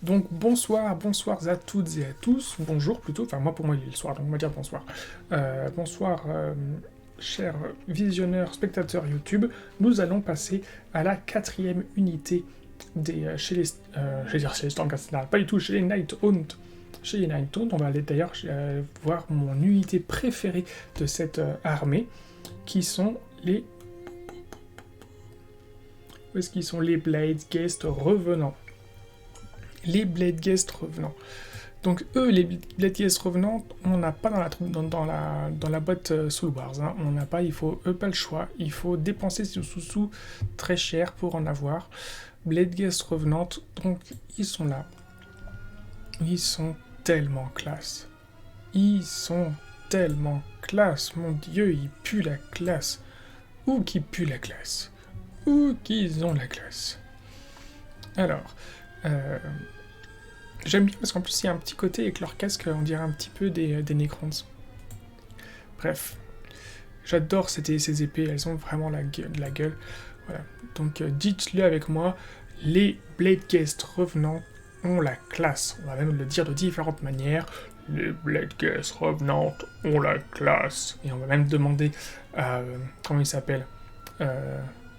Donc bonsoir à toutes et à tous, bonjour plutôt, enfin moi pour moi il est le soir, donc on va dire bonsoir. Bonsoir chers visionneurs, spectateurs YouTube, nous allons passer à la 4e unité chez les... je vais dire chez les Stormcast, pas du tout, chez les Nighthaunt. Chez les Nighthaunt, on va aller d'ailleurs voir mon unité préférée de cette armée, qui sont les... Où est-ce qu'ils sont les Bladegheist revenants. Les Bladegheist revenants. Donc eux, les Bladegheist revenants, on n'a pas dans la boîte Soul Wars. Hein. On n'a pas, pas le choix. Il faut dépenser ses sous très cher pour en avoir. Bladegheist revenants, donc ils sont là. Ils sont tellement classe. Ils sont tellement classe. Mon Dieu, ils puent la classe. Ou qui puent la classe. Ou qu'ils ont la classe. Alors, j'aime bien parce qu'en plus il y a un petit côté avec leur casque, on dirait un petit peu des Necrons. Bref, j'adore ces épées, elles ont vraiment la gueule. Voilà. Donc dites-le avec moi, les Bladegheist revenants ont la classe. On va même le dire de différentes manières. Les Bladegheist revenants ont la classe. Et on va même demander à... comment il s'appelle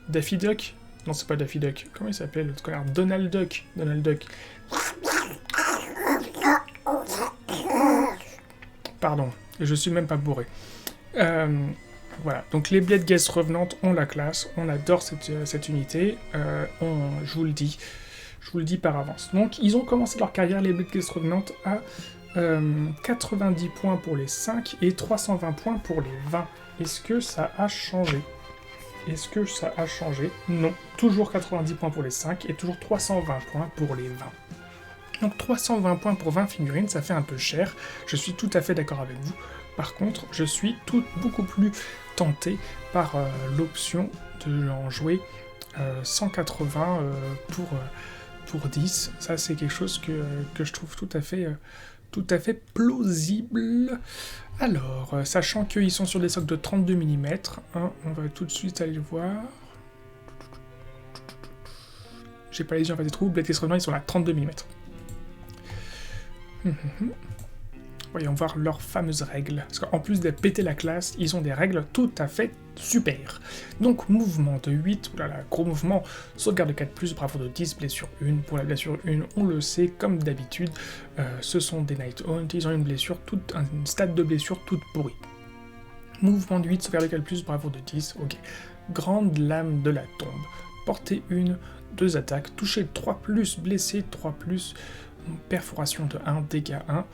Daffy Duck. Non, c'est pas Daffy Duck. Comment il s'appelle l'autre connard Donald Duck. Pardon, je suis même pas bourré. Voilà, donc les Bladegheist revenantes ont la classe, on adore cette unité, je vous le dis par avance. Donc ils ont commencé leur carrière, les Bladegheist revenantes, à 90 points pour les 5 et 320 points pour les 20. Est-ce que ça a changé ? Non, toujours 90 points pour les 5 et toujours 320 points pour les 20. Donc 320 points pour 20 figurines, ça fait un peu cher, je suis tout à fait d'accord avec vous. Par contre, je suis beaucoup plus tenté par l'option de en jouer 180 pour 10. Ça, c'est quelque chose que je trouve tout à fait plausible. Alors, sachant qu'ils sont sur des socles de 32 mm, hein, on va tout de suite aller voir. J'ai pas les yeux en fait des trous, Bladegheist revenants, ils sont à 32 mm. Voyons voir leurs fameuses règles. Parce qu'en plus de péter la classe, ils ont des règles tout à fait super. Donc, mouvement de 8, oulala, gros mouvement, sauvegarde de 4+, bravoure de 10, blessure 1. Pour la blessure 1, on le sait, comme d'habitude, ce sont des Nighthaunt, ils ont une blessure, un stade de blessure toute pourrie. Mouvement de 8, sauvegarde de 4+, bravoure de 10, ok. Grande lame de la tombe. Portée 1, 2 attaques, toucher 3+, blessé 3+, perforation de 1, dégâts 1.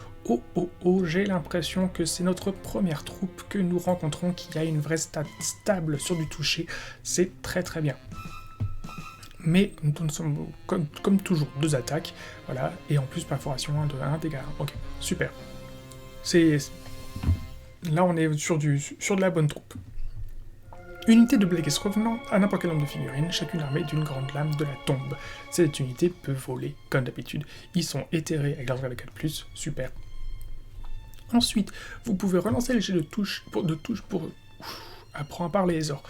Oh, j'ai l'impression que c'est notre première troupe que nous rencontrons qui a une vraie stat stable sur du toucher. C'est très très bien. Mais nous sommes comme toujours 2 attaques, voilà, et en plus perforation 1 de 1, dégâts 1. Ok, super. Là on est sur de la bonne troupe. Unité de Bladegheist revenant à n'importe quel nombre de figurines, chacune armée d'une grande lame de la tombe. Cette unité peut voler, comme d'habitude. Ils sont éthérés avec leur de 4+, super. Ensuite, vous pouvez relancer les jets de touche pour apprendre à parler les ors,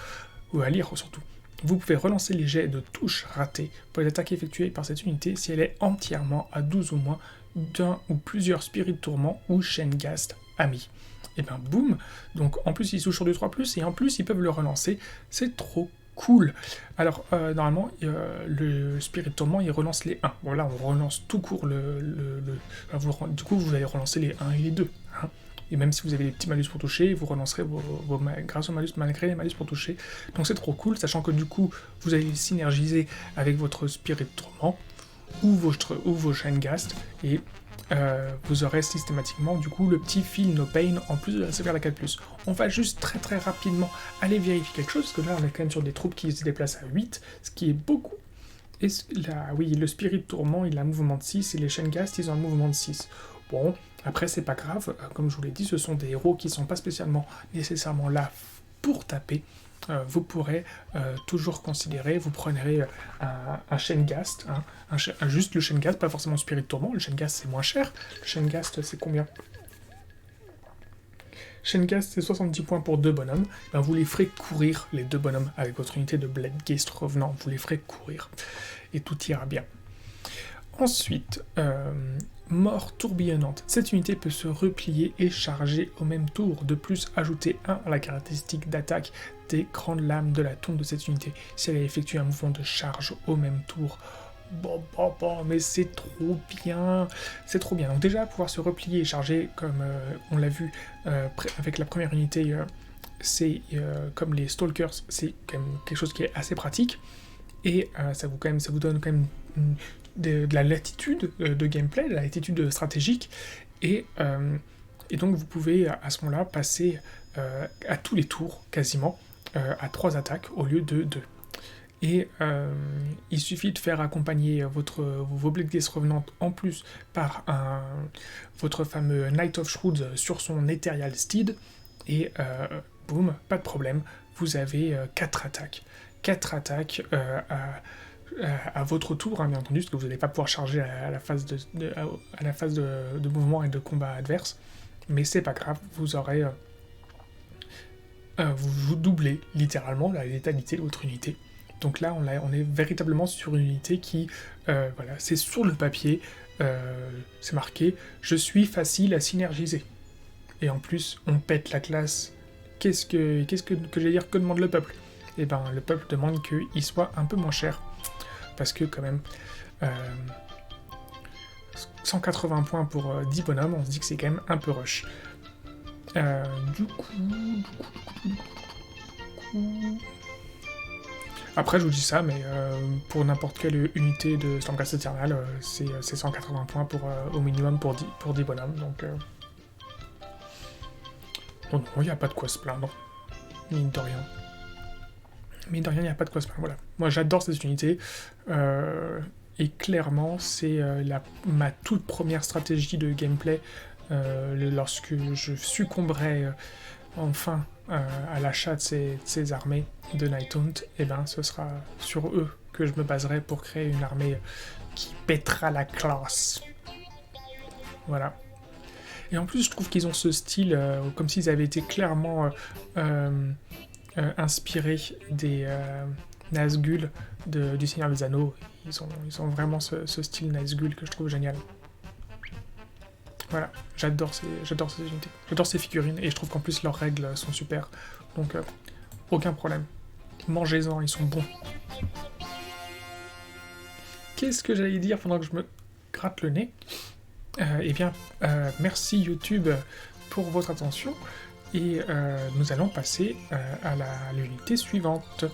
ou à lire surtout. Vous pouvez relancer les jets de touche ratés pour les attaques effectuées par cette unité si elle est entièrement à 12 ou moins d'un ou plusieurs spirits tourments ou Shenghast amis. Et ben boum, donc en plus ils touchent sur du 3+, et en plus ils peuvent le relancer, c'est trop cool. Alors normalement le Spirit Tourment il relance les 1, bon là on relance tout court du coup vous allez relancer les 1 et les 2, hein. Et même si vous avez des petits malus pour toucher, vous relancerez grâce aux malus malgré les malus pour toucher, donc c'est trop cool, sachant que du coup vous allez synergiser avec votre Spirit Tourment ou vos Shenghast, et vous aurez systématiquement du coup le petit Feel No Pain en plus de la sauvegarde à 4+. On va juste très très rapidement aller vérifier quelque chose, parce que là on est quand même sur des troupes qui se déplacent à 8, ce qui est beaucoup. Et oui, le Spirit Tourment il a un mouvement de 6, et les Shenghast ils ont un mouvement de 6. Bon, après c'est pas grave, comme je vous l'ai dit, ce sont des héros qui sont pas spécialement nécessairement là pour taper. Vous pourrez toujours considérer, vous prendrez un Shenghast, hein, juste le Shenghast, pas forcément Spirit Tourment, le Shenghast c'est moins cher, le Shenghast c'est combien ? Shenghast c'est 70 points pour 2 bonhommes, ben, vous les ferez courir, les 2 bonhommes, avec votre unité de Bladegheist revenant, vous les ferez courir, et tout ira bien. Ensuite, mort tourbillonnante. Cette unité peut se replier et charger au même tour. De plus, ajoutez 1 à la caractéristique d'attaque des grandes lames de la tombe de cette unité si elle effectue un mouvement de charge au même tour. Bon, mais c'est trop bien. C'est trop bien. Donc déjà, pouvoir se replier et charger, comme on l'a vu avec la première unité, c'est comme les Stalkers, c'est quand même quelque chose qui est assez pratique. Et ça vous donne quand même de la latitude de gameplay, de la latitude stratégique, et donc vous pouvez à ce moment-là passer à tous les tours, quasiment, à 3 attaques au lieu de 2. Et il suffit de faire accompagner vos Blade Gaze Revenant en plus par votre fameux Knight of Shrouds sur son Ethereal Steed, et boum, pas de problème, vous avez 4 attaques. 4 attaques à votre tour, hein, bien entendu, parce que vous n'allez pas pouvoir charger à la phase de mouvement et de combat adverse, mais c'est pas grave, vous aurez... vous doublez littéralement la létalité de votre unité. Donc là, on est véritablement sur une unité qui, voilà, c'est sur le papier, c'est marqué « Je suis facile à synergiser ». Et en plus, on pète la classe. Qu'est-ce que j'allais dire, que demande le peuple ? Eh ben, le peuple demande qu'il soit un peu moins cher. Parce que, quand même, 180 points pour 10 bonhommes, on se dit que c'est quand même un peu rush. Du coup... Après, je vous dis ça, mais pour n'importe quelle unité de Stormcast Eternal, c'est 180 points au minimum pour 10 bonhommes, donc non, il n'y a pas de quoi se plaindre, mine de rien. Mine de rien, il n'y a pas de quoi se plaindre, voilà. Moi, j'adore cette unité, et clairement, c'est ma toute première stratégie de gameplay lorsque je succomberai enfin à l'achat de ces armées de Nighthaunt, et ben ce sera sur eux que je me baserai pour créer une armée qui pètera la classe. Voilà. Et en plus, je trouve qu'ils ont ce style, comme s'ils avaient été clairement inspirés des Nazgûl du Seigneur des Anneaux. Ils ont vraiment ce style Nazgûl que je trouve génial. Voilà, j'adore ces unités, j'adore ces figurines, et je trouve qu'en plus leurs règles sont super, donc aucun problème. Mangez-en, ils sont bons. Qu'est-ce que j'allais dire pendant que je me gratte le nez ? Eh bien, merci YouTube pour votre attention, et nous allons passer à l'unité suivante.